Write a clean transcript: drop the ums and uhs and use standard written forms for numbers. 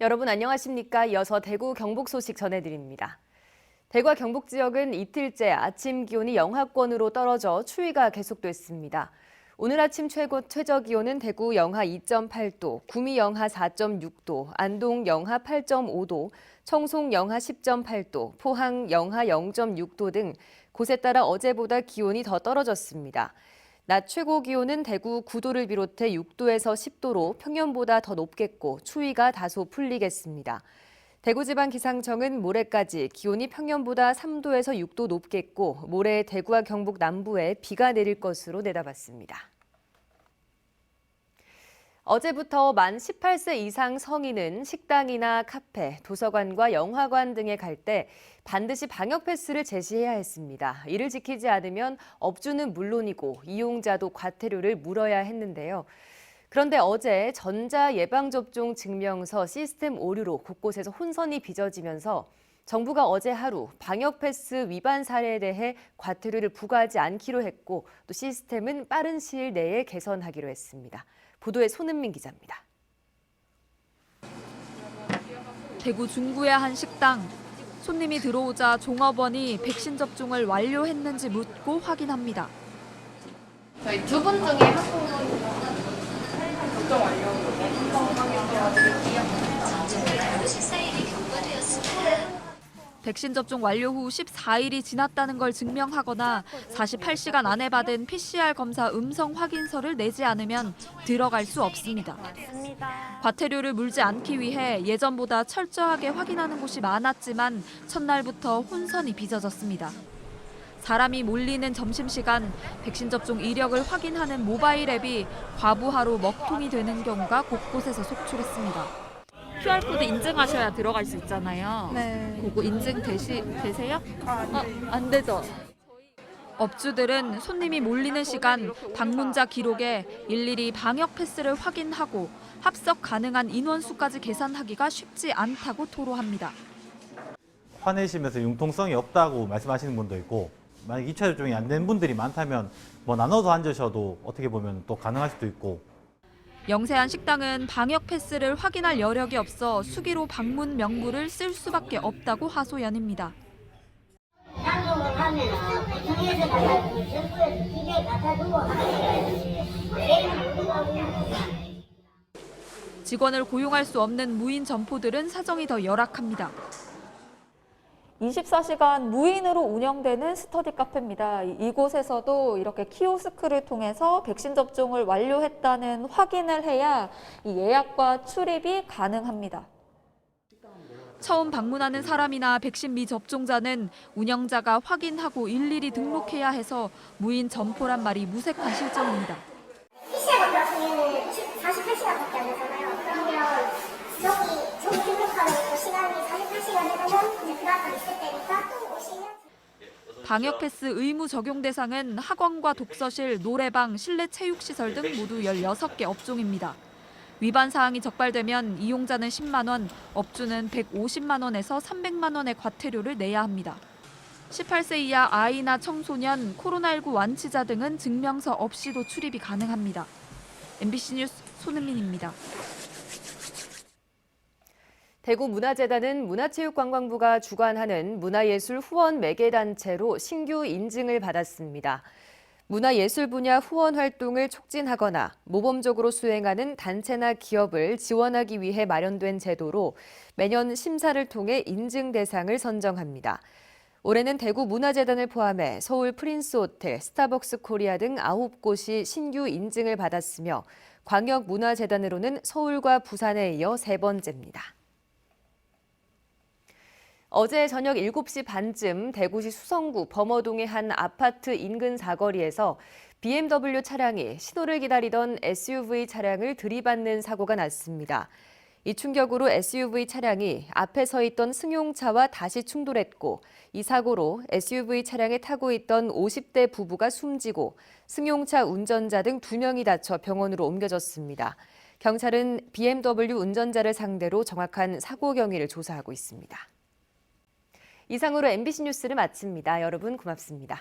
여러분 안녕하십니까? 이어서 대구 경북 소식 전해드립니다. 대구와 경북 지역은 이틀째 아침 기온이 영하권으로 떨어져 추위가 계속됐습니다. 오늘 아침 최저 기온은 대구 영하 2.8도, 구미 영하 4.6도, 안동 영하 8.5도, 청송 영하 10.8도, 포항 영하 0.6도 등 곳에 따라 어제보다 기온이 더 떨어졌습니다. 낮 최고 기온은 대구 9도를 비롯해 6도에서 10도로 평년보다 더 높겠고 추위가 다소 풀리겠습니다. 대구지방기상청은 모레까지 기온이 평년보다 3도에서 6도 높겠고 모레 대구와 경북 남부에 비가 내릴 것으로 내다봤습니다. 어제부터 만 18세 이상 성인은 식당이나 카페, 도서관과 영화관 등에 갈 때 반드시 방역 패스를 제시해야 했습니다. 이를 지키지 않으면 업주는 물론이고 이용자도 과태료를 물어야 했는데요. 그런데 어제 전자예방접종 증명서 시스템 오류로 곳곳에서 혼선이 빚어지면서 정부가 어제 하루 방역 패스 위반 사례에 대해 과태료를 부과하지 않기로 했고 또 시스템은 빠른 시일 내에 개선하기로 했습니다. 보도에 손은민 기자입니다. 대구 중구의 한 식당. 손님이 들어오자 종업원이 백신 접종을 완료했는지 묻고 확인합니다. 저희 두 분 중에 한 분은 접종 완료. 백신 접종 완료 후 14일이 지났다는 걸 증명하거나 48시간 안에 받은 PCR 검사 음성 확인서를 내지 않으면 들어갈 수 없습니다. 과태료를 물지 않기 위해 예전보다 철저하게 확인하는 곳이 많았지만 첫날부터 혼선이 빚어졌습니다. 사람이 몰리는 점심시간 백신 접종 이력을 확인하는 모바일 앱이 과부하로 먹통이 되는 경우가 곳곳에서 속출했습니다. QR코드 인증하셔야 들어갈 수 있잖아요. 네. 그거 인증 되세요? 안 되죠. 업주들은 손님이 몰리는 시간 방문자 기록에 일일이 방역 패스를 확인하고 합석 가능한 인원수까지 계산하기가 쉽지 않다고 토로합니다. 화내시면서 융통성이 없다고 말씀하시는 분도 있고 만약 2차 접종이 안 된 분들이 많다면 나눠서 앉으셔도 어떻게 보면 또 가능할 수도 있고. 영세한 식당은 방역 패스를 확인할 여력이 없어 수기로 방문 명부를 쓸 수밖에 없다고 하소연입니다. 방역을 하면 정해서 가야 정부에서 기계 갖다 두고 직원을 고용할 수 없는 무인 점포들은 사정이 더 열악합니다. 24시간 무인으로 운영되는 스터디 카페입니다. 이곳에서도 이렇게 키오스크를 통해서 백신 접종을 완료했다는 확인을 해야 이 예약과 출입이 가능합니다. 처음 방문하는 사람이나 백신 미접종자는 운영자가 확인하고 일일이 등록해야 해서 무인 점포란 말이 무색한 실정입니다. PCR 같은 경우에는 48시간밖에 안 되잖아요. 그러면 저기 등록하는 시간이 48시간 되면 그 다음 있을 때니까 또 오시면. 방역 패스 의무 적용 대상은 학원과 독서실, 노래방, 실내 체육시설 등 모두 16개 업종입니다. 위반 사항이 적발되면 이용자는 10만 원, 업주는 150만 원에서 300만 원의 과태료를 내야 합니다. 18세 이하 아이나 청소년, 코로나19 완치자 등은 증명서 없이도 출입이 가능합니다. MBC 뉴스 손은민입니다. 대구문화재단은 문화체육관광부가 주관하는 문화예술 후원 매개단체로 신규 인증을 받았습니다. 문화예술 분야 후원 활동을 촉진하거나 모범적으로 수행하는 단체나 기업을 지원하기 위해 마련된 제도로 매년 심사를 통해 인증 대상을 선정합니다. 올해는 대구문화재단을 포함해 서울 프린스호텔, 스타벅스 코리아 등 9곳이 신규 인증을 받았으며 광역문화재단으로는 서울과 부산에 이어 3번째입니다. 어제 저녁 7시 반쯤 대구시 수성구 범어동의 한 아파트 인근 사거리에서 BMW 차량이 신호를 기다리던 SUV 차량을 들이받는 사고가 났습니다. 이 충격으로 SUV 차량이 앞에 서 있던 승용차와 다시 충돌했고 이 사고로 SUV 차량에 타고 있던 50대 부부가 숨지고 승용차 운전자 등 2명이 다쳐 병원으로 옮겨졌습니다. 경찰은 BMW 운전자를 상대로 정확한 사고 경위를 조사하고 있습니다. 이상으로 MBC 뉴스를 마칩니다. 여러분 고맙습니다.